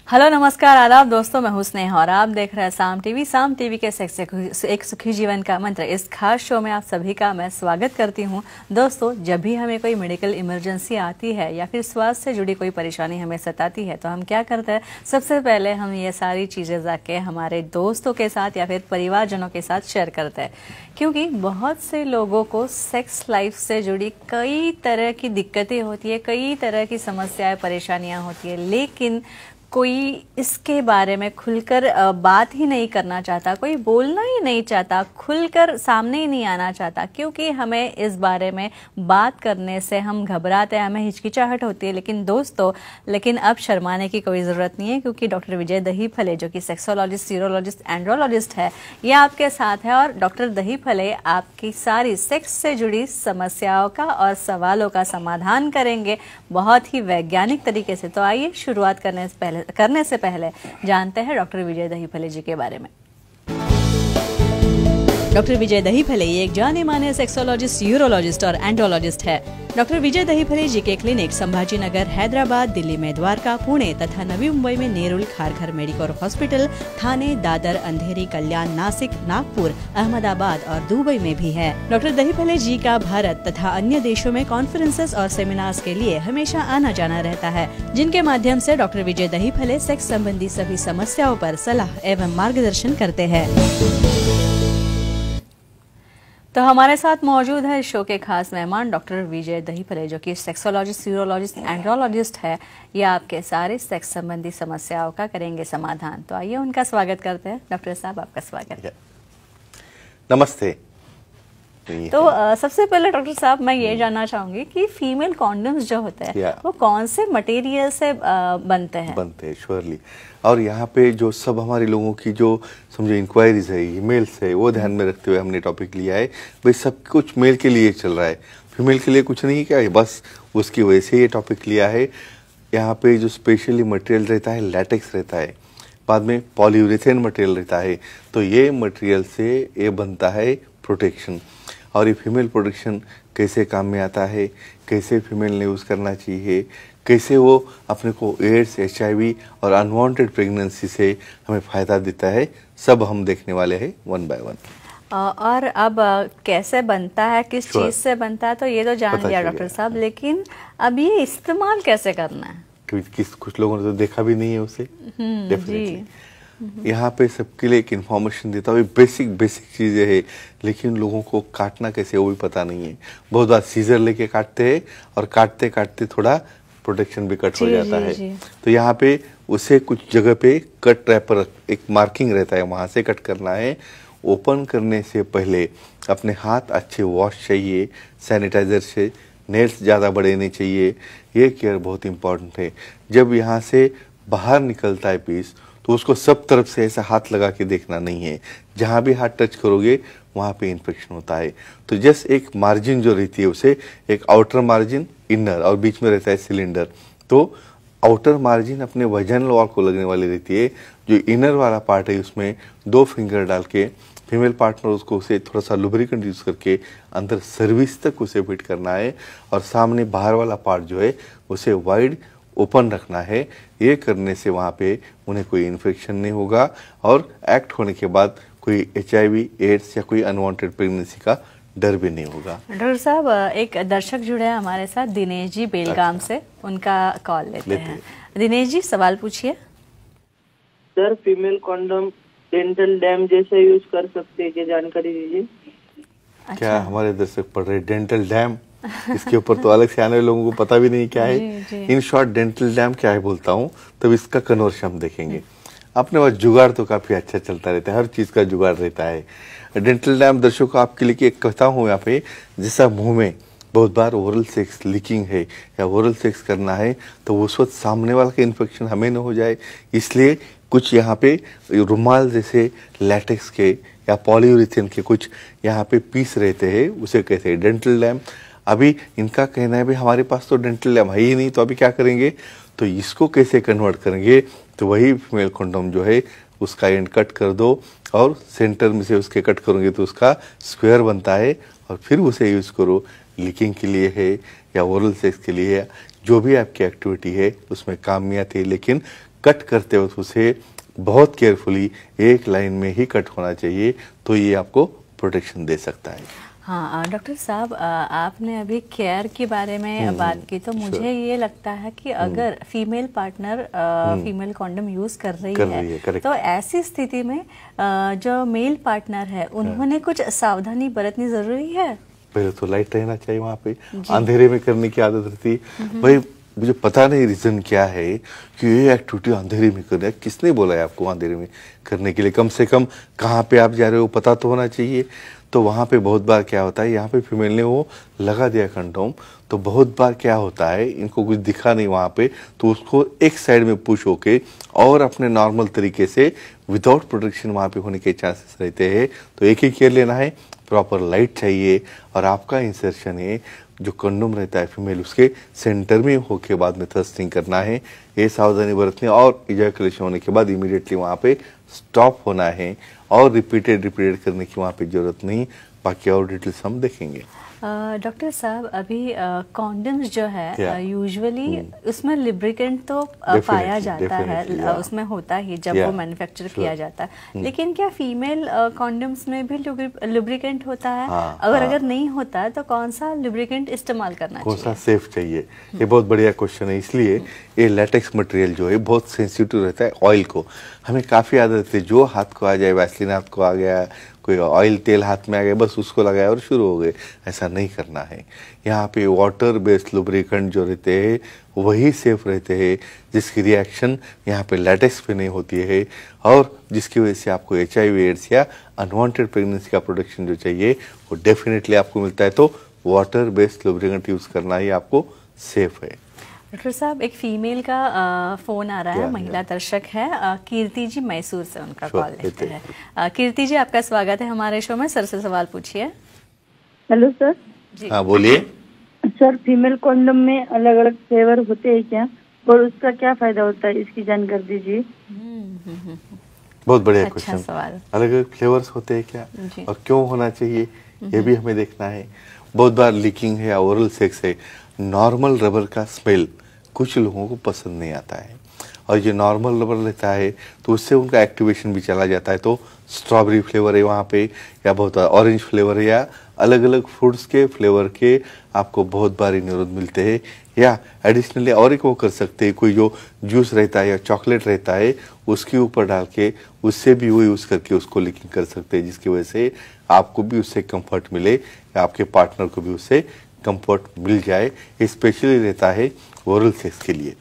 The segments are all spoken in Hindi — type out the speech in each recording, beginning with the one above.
हेलो नमस्कार आदाब दोस्तों, मैं हूं स्नेहा और आप देख रहे हैं साम टीवी के सेक्स एक सुखी जीवन का मंत्र। इस खास शो में आप सभी का मैं स्वागत करती हूं। दोस्तों, जब भी हमें कोई मेडिकल इमरजेंसी आती है या फिर स्वास्थ्य से जुड़ी कोई परेशानी हमें सताती है तो हम क्या करते हैं, सबसे पहले हम ये सारी चीज़ें जाके हमारे दोस्तों के साथ या फिर परिवारजनों के साथ शेयर करते हैं, क्योंकि बहुत से लोगों को सेक्स लाइफ से जुड़ी कई तरह की दिक्कतें होती है, कई तरह की समस्याएं परेशानियां होती है, लेकिन कोई इसके बारे में खुलकर बात ही नहीं करना चाहता, कोई बोलना ही नहीं चाहता, खुलकर सामने ही नहीं आना चाहता, क्योंकि हमें इस बारे में बात करने से हम घबराते हैं, हमें हिचकिचाहट होती है। लेकिन अब शर्माने की कोई ज़रूरत नहीं है, क्योंकि डॉक्टर विजय दहीफले जो कि सेक्सोलॉजिस्ट, यूरोलॉजिस्ट, एंड्रोलॉजिस्ट है, ये आपके साथ है। और डॉक्टर दहीफले आपकी सारी सेक्स से जुड़ी समस्याओं का और सवालों का समाधान करेंगे बहुत ही वैज्ञानिक तरीके से। तो आइए शुरुआत करने से पहले जानते हैं डॉक्टर विजय दहीफले जी के बारे में। डॉक्टर विजय दहीफले एक जाने माने सेक्सोलॉजिस्ट, यूरोलॉजिस्ट और एंड्रोलॉजिस्ट है। डॉक्टर विजय दहीफले जी के क्लिनिक संभाजी नगर, हैदराबाद, दिल्ली में द्वारका, पुणे तथा नवी मुंबई में नेरुल, खारघर मेडिकोर हॉस्पिटल, थाने, दादर, अंधेरी, कल्याण, नासिक, नागपुर, अहमदाबाद और दुबई में भी है। डॉक्टर दहीफले जी का भारत तथा अन्य देशों में कॉन्फ्रेंसेस और सेमिनार्स के लिए हमेशा आना जाना रहता है, जिनके माध्यम से डॉक्टर विजय दहीफले सेक्स संबंधी सभी समस्याओं पर सलाह एवं मार्गदर्शन करते हैं। तो हमारे साथ मौजूद है शो के खास मेहमान डॉक्टर विजय दहीफले, जो कि सेक्सोलॉजिस्ट, यूरोलॉजिस्ट, एंड्रोलॉजिस्ट है। ये आपके सारे सेक्स संबंधी समस्याओं का करेंगे समाधान। तो आइए उनका स्वागत करते हैं। डॉक्टर साहब, आपका स्वागत। नमस्ते। तो सबसे पहले डॉक्टर साहब, मैं ये जानना चाहूंगी कि फीमेल कॉन्डम्स जो होते हैं वो कौन से मटेरियल से बनते हैं? श्योरली। और यहाँ पे जो सब हमारे लोगों की जो समझो इंक्वायरीज है, ईमेल्स है, वो ध्यान में रखते हुए हमने टॉपिक लिया है। भाई सब कुछ मेल के लिए चल रहा है, फीमेल के लिए कुछ नहीं क्या है, बस उसकी वजह से ये टॉपिक लिया है। यहाँ पे जो स्पेशली मटेरियल रहता है लैटेक्स रहता है, बाद में पॉलीयूरेथेन मटेरियल रहता है। तो ये मटेरियल से ये बनता है प्रोटेक्शन। और ये फीमेल प्रोटेक्शन कैसे काम में आता है, कैसे फीमेल ने यूज़ करना चाहिए, कैसे वो अपने को एड्स, HIV और अनवांटेड प्रेगनेंसी से हमें फ़ायदा देता है, सब हम देखने वाले हैं वन बाय वन। और अब कैसे बनता है, किस चीज़ से बनता है, तो ये तो जान लिया डॉक्टर साहब, लेकिन अब ये इस्तेमाल कैसे करना है? कुछ लोगों ने तो देखा भी नहीं है उसे। डेफिनेटली यहाँ पे सबके लिए एक इन्फॉर्मेशन देता हूँ, बेसिक चीज़ें हैं, लेकिन लोगों को काटना कैसे वो भी पता नहीं है। बहुत बार सीजर लेके काटते हैं और काटते काटते थोड़ा प्रोटेक्शन भी कट हो जाता है। तो यहाँ पे उसे कुछ जगह पे कट रैपर एक मार्किंग रहता है, वहाँ से कट करना है। ओपन करने से पहले अपने हाथ अच्छे वॉश चाहिए सैनिटाइजर से, नेल्स ज़्यादा बड़े नहीं चाहिए, ये केयर बहुत इंपॉर्टेंट है। जब यहाँ से बाहर निकलता है पीस तो उसको सब तरफ से ऐसा हाथ लगा के देखना नहीं है, जहाँ भी हाथ टच करोगे वहाँ पे इन्फेक्शन होता है। तो जस्ट एक मार्जिन जो रहती है उसे एक आउटर मार्जिन, इनर, और बीच में रहता है सिलेंडर। तो आउटर मार्जिन अपने वजन वॉल को लगने वाली रहती है, जो इनर वाला पार्ट है उसमें 2 फिंगर डाल के फीमेल पार्टनर उसको उसे थोड़ा सा लुब्रिकेंट यूज करके अंदर सर्विस तक उसे फिट करना है, और सामने बाहर वाला पार्ट जो है उसे वाइड ओपन रखना है। ये करने से वहाँ पे उन्हें कोई इन्फेक्शन नहीं होगा और एक्ट होने के बाद कोई HIV, एड्स या कोई अनवांटेड प्रेगनेंसी का डर भी नहीं होगा। डॉक्टर साहब, एक दर्शक जुड़े हैं हमारे साथ, दिनेश जी बेलगाम से, उनका कॉल लेते हैं। दिनेश जी, सवाल पूछिए। Sir, female condom dental dam जैसे यूज कर सकते हैं, जानकारी दीजिए। अच्छा। क्या हमारे दर्शक पढ़ रहे डेंटल डैम? इसके ऊपर तो अलग से आने वाले लोगों को पता भी नहीं क्या है। इन शॉर्ट डेंटल डैम क्या है बोलता हूँ, तब इसका कन्वर्शन हम देखेंगे। अपने पास जुगाड़ तो काफी अच्छा चलता रहता है, हर चीज का जुगाड़ रहता है। डेंटल डैम दर्शकों आपके लिए एक कहता हूँ यहाँ पे, जैसा मुंह में बहुत बार ओरल सेक्स लीकिंग है या ओरल सेक्स करना है, तो उस वक्त सामने वाला का इन्फेक्शन हमें न हो जाए, इसलिए कुछ यहाँ पे रुमाल जैसे लैटेक्स के या पॉलीयूरेथेन के कुछ यहाँ पे पीस रहते हैं, उसे कहते हैं डेंटल डैम। अभी इनका कहना है भाई हमारे पास तो डेंटल डैम है ही नहीं, तो अभी क्या करेंगे, तो इसको कैसे कन्वर्ट करेंगे, तो वही फीमेल कंडोम जो है उसका एंड कट कर दो और सेंटर में से उसके कट करोगे तो उसका स्क्वायर बनता है, और फिर उसे यूज़ करो। लीकिंग के लिए है या ओरल सेक्स के लिए है, जो भी आपकी एक्टिविटी है उसमें काम में आती है, लेकिन कट करते वक्त उसे बहुत केयरफुली एक लाइन में ही कट होना चाहिए, तो ये आपको प्रोटेक्शन दे सकता है। हाँ डॉक्टर साहब, आपने अभी केयर के बारे में बात की, तो मुझे ये लगता है कि अगर female partner female condom use कर रही है तो ऐसी स्थिति में जो मेल पार्टनर है उन्होंने कुछ सावधानी बरतनी जरूरी है। पहले तो लाइट रहना चाहिए वहाँ पे, अंधेरे में करने की आदत रहती है। भाई मुझे पता नहीं रीजन क्या है कि ये एक्टिविटी अंधेरे में करना है, किसने बोला है आपको अंधेरे में करने के लिए? कम से कम कहाँ पे आप जा रहे हो पता तो होना चाहिए। तो वहाँ पे बहुत बार क्या होता है, यहाँ पे फीमेल ने वो लगा दिया कंडोम, तो बहुत बार क्या होता है, इनको कुछ दिखा नहीं वहाँ पे, तो उसको एक साइड में पुश होके और अपने नॉर्मल तरीके से विदाउट प्रोटेक्शन वहाँ पे होने के चांसेस रहते हैं। तो एक ही केयर लेना है, प्रॉपर लाइट चाहिए, और आपका इंसर्शन है जो कंडोम रहता है फीमेल उसके सेंटर में होके बाद में थ्रस्टिंग करना है, ये सावधानी बरतनी, और इजैकुलेशन होने के बाद इमीडिएटली वहाँ पे स्टॉप होना है, और रिपीटेड करने की वहाँ पे जरूरत नहीं। बाकी और डिटेल्स हम देखेंगे। डॉक्टर साहब, अभी कॉन्डम्स जो है यूजुअली उसमें लिब्रिकेंट तो पाया जाता है, उसमें होता ही जब वो मैन्युफैक्चर किया जाता है, लेकिन क्या फीमेल कॉन्डम्स में भी लिब्रिकेंट होता है? अगर नहीं होता है तो कौन सा लिब्रिकेंट इस्तेमाल करना चाहिए? कौन सा सेफ चाहिए, ये बहुत बढ़िया क्वेश्चन है। इसलिए ये लैटेक्स मटेरियल जो है बहुत सेंसिटिव रहता है ऑयल को। हमें काफ़ी आदत है, जो हाथ को आ जाए, वैसलीन हाथ को आ गया, कोई ऑयल तेल हाथ में आ गया, बस उसको लगाया और शुरू हो गए। ऐसा नहीं करना है। यहाँ पे वाटर बेस्ड लुब्रिकेंट जो रहते हैं वही सेफ रहते हैं, जिसकी रिएक्शन यहाँ पे लैटेक्स पे नहीं होती है, और जिसकी वजह से आपको HIV एड्स या अनवांटेड प्रेगनेंसी का प्रोटेक्शन जो चाहिए वो डेफिनेटली आपको मिलता है। तो वाटर बेस्ड लुब्रिकेंट यूज़ करना ही आपको सेफ है। डॉक्टर साहब, एक फीमेल का फोन आ रहा है, महिला दर्शक है, कीर्ति जी मैसूर से, उनका कॉल लेते हैं। कीर्ति जी, आपका स्वागत है हमारे शो में, सर से सवाल पूछिए। Hello sir. जी हाँ बोलिए। सर, फीमेल कॉन्डम में अलग अलग फ्लेवर होते हैं क्या, और उसका क्या फायदा होता है, इसकी जानकारी दीजिए। बहुत बढ़िया अच्छा क्वेश्चन। सवाल। अलग अलग फ्लेवर्स होते हैं क्या, और क्यों होना चाहिए, ये भी हमें देखना है। बहुत बार लीकिंग है या ओरल सेक्स है, नॉर्मल रबर का स्मेल कुछ लोगों को पसंद नहीं आता है, और ये नॉर्मल रबर लेता है तो उससे उनका एक्टिवेशन भी चला जाता है। तो स्ट्रॉबेरी फ्लेवर है वहाँ पे, या बहुत ऑरेंज फ्लेवर है, या अलग अलग फ्रूट्स के फ्लेवर के आपको बहुत बार निरोध मिलते हैं। या एडिशनली और एक वो कर सकते हैं, कोई जो जूस रहता है या चॉकलेट रहता है उसके ऊपर डाल के उससे भी वो यूज़ करके उसको लीकिंग कर सकते हैं, जिसकी वजह से आपको भी उससे कंफर्ट मिले या आपके पार्टनर को भी उससे कंफर्ट मिल जाए। स्पेशली रहता है ओरल सेक्स के लिए।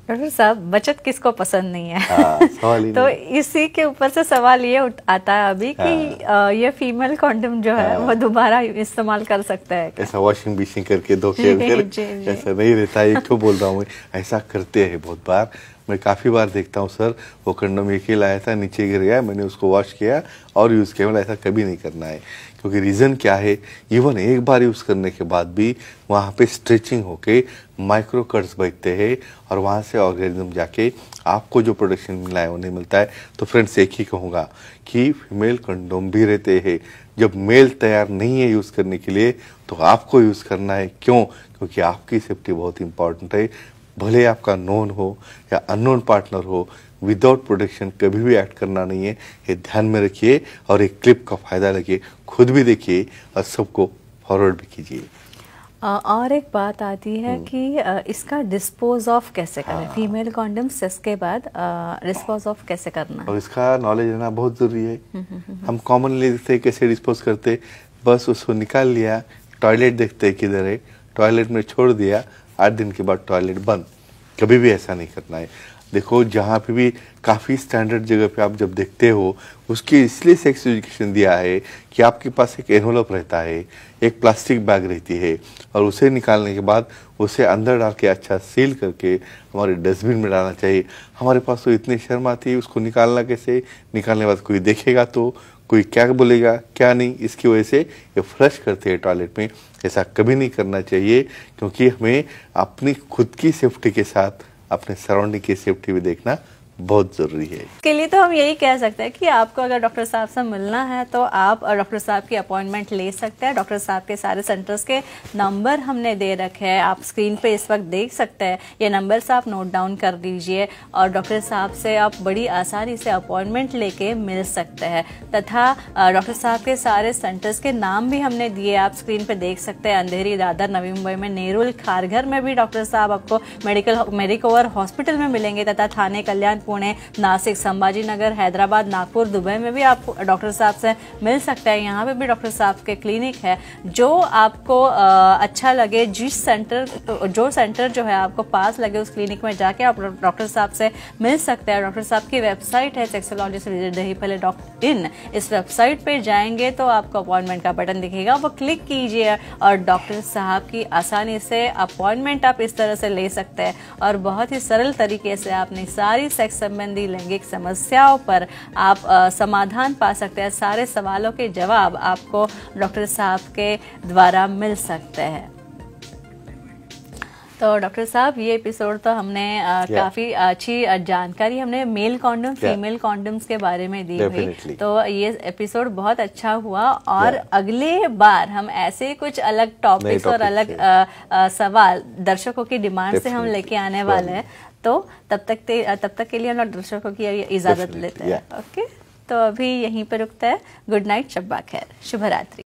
डॉक्टर साहब, बचत किसको पसंद नहीं है? सवाल ही तो नहीं। इसी के ऊपर से सवाल ये आता है अभी कि ये फीमेल कॉन्डम जो है वो दोबारा इस्तेमाल कर सकता है क्या? ऐसा वॉशिंग मशीन करके धो के ऐसा नहीं रहता है। एक तो बोल रहा हूँ, ऐसा करते हैं बहुत बार, मैं काफ़ी बार देखता हूँ सर, वो कंडोम एक ही लाया था, नीचे गिर गया, मैंने उसको वॉश किया और यूज़ किया। मतलब ऐसा कभी नहीं करना है, क्योंकि रीज़न क्या है, इवन एक बार यूज़ करने के बाद भी वहाँ पे स्ट्रेचिंग होके माइक्रो कट्स बचते हैं, और वहाँ से ऑर्गेनिज्म जाके आपको जो प्रोटेक्शन मिला है वो नहीं मिलता है। तो फ्रेंड्स, एक ही कहूँगा कि फीमेल कंडोम भी रहते हैं, जब मेल तैयार नहीं है यूज़ करने के लिए तो आपको यूज़ करना है। क्यों? क्योंकि आपकी सेफ्टी बहुत इंपॉर्टेंट है। भले आपका नोन हो या अननोन पार्टनर हो, विदाउट प्रोटेक्शन कभी भी एक्ट करना नहीं है, ये ध्यान में रखिए, और एक क्लिप का फायदा लगे, खुद भी देखिए और सबको फॉरवर्ड भी कीजिए। और एक बात आती है कि इसका डिस्पोज ऑफ कैसे करें, फीमेल कॉन्डम सेक्स के बाद डिस्पोज ऑफ कैसे करना है? और इसका नॉलेज रहना बहुत जरूरी है। हम कॉमनली देखते कैसे डिस्पोज करते, बस उसको निकाल लिया, टॉयलेट देखते किधर है, टॉयलेट में छोड़ दिया, 8 दिन के बाद टॉयलेट बंद। कभी भी ऐसा नहीं करना है। देखो, जहाँ पे भी काफ़ी स्टैंडर्ड जगह पे आप जब देखते हो, उसकी इसलिए सेक्स एजुकेशन दिया है कि आपके पास एक एनवलप रहता है, एक प्लास्टिक बैग रहती है, और उसे निकालने के बाद उसे अंदर डाल के अच्छा सील करके हमारे डस्टबिन में डालना चाहिए। हमारे पास तो इतनी शर्म आती है उसको निकालना कैसे, निकालने के बाद कोई देखेगा तो कोई क्या बोलेगा क्या नहीं, इसकी वजह से ये फ्लश करते हैं टॉयलेट में। ऐसा कभी नहीं करना चाहिए, क्योंकि हमें अपनी खुद की सेफ्टी के साथ अपने सराउंडिंग की सेफ्टी भी देखना बहुत जरूरी है। के लिए तो हम यही कह सकते हैं कि आपको अगर डॉक्टर साहब से मिलना है तो आप डॉक्टर साहब की अपॉइंटमेंट ले सकते हैं। डॉक्टर साहब के सारे सेंटर्स के नंबर हमने दे रखे हैं, आप स्क्रीन पे इस वक्त देख सकते हैं। ये नंबर्स आप नोट डाउन कर दीजिए और डॉक्टर साहब से आप बड़ी आसानी से अपॉइंटमेंट लेके मिल सकते हैं। तथा डॉक्टर साहब के सारे सेंटर्स के नाम भी हमने दिए, आप स्क्रीन पे देख सकते हैं। अंधेरी, दादर, नवी मुंबई में, नेरुल, खारघर में भी डॉक्टर साहब आपको मेडिकवर हॉस्पिटल में मिलेंगे। तथा थाने, कल्याण, पुणे, नासिक, संभाजी नगर, हैदराबाद, नागपुर, दुबई में भी आप डॉक्टर साहब से मिल सकते हैं। यहाँ पे भी डॉक्टर साहब के क्लिनिक है। जो आपको अच्छा लगे, जो सेंटर जो है आपको पास लगे, उस क्लिनिक में जाके आप डॉक्टर साहब से मिल सकते हैं। डॉक्टर साहब की वेबसाइट है sexologist.in। इस वेबसाइट पे जाएंगे तो आपको अपॉइंटमेंट का बटन दिखेगा, वो क्लिक कीजिए और डॉक्टर साहब की आसानी से अपॉइंटमेंट आप इस तरह से ले सकते हैं और बहुत ही सरल तरीके से अपनी सारी सेक्स संबंधी लैंगिक समस्याओं पर आप समाधान पा सकते हैं। सारे सवालों के जवाब आपको डॉक्टर साहब के द्वारा मिल सकते हैं। तो डॉक्टर साहब, ये एपिसोड तो हमने काफी अच्छी जानकारी हमने मेल कॉन्डम, फीमेल कॉन्डम्स के बारे में दी हुई, तो ये एपिसोड बहुत अच्छा हुआ। और अगले बार हम ऐसे कुछ अलग टॉपिक्स और अलग सवाल दर्शकों की डिमांड से हम लेके आने वाले हैं। तो तब तक के लिए हम लोग दर्शकों की इजाजत लेते हैं। ओके, तो अभी यहीं पर रुकते हैं। गुड नाइट, शब्बा खैर, शुभ रात्रि।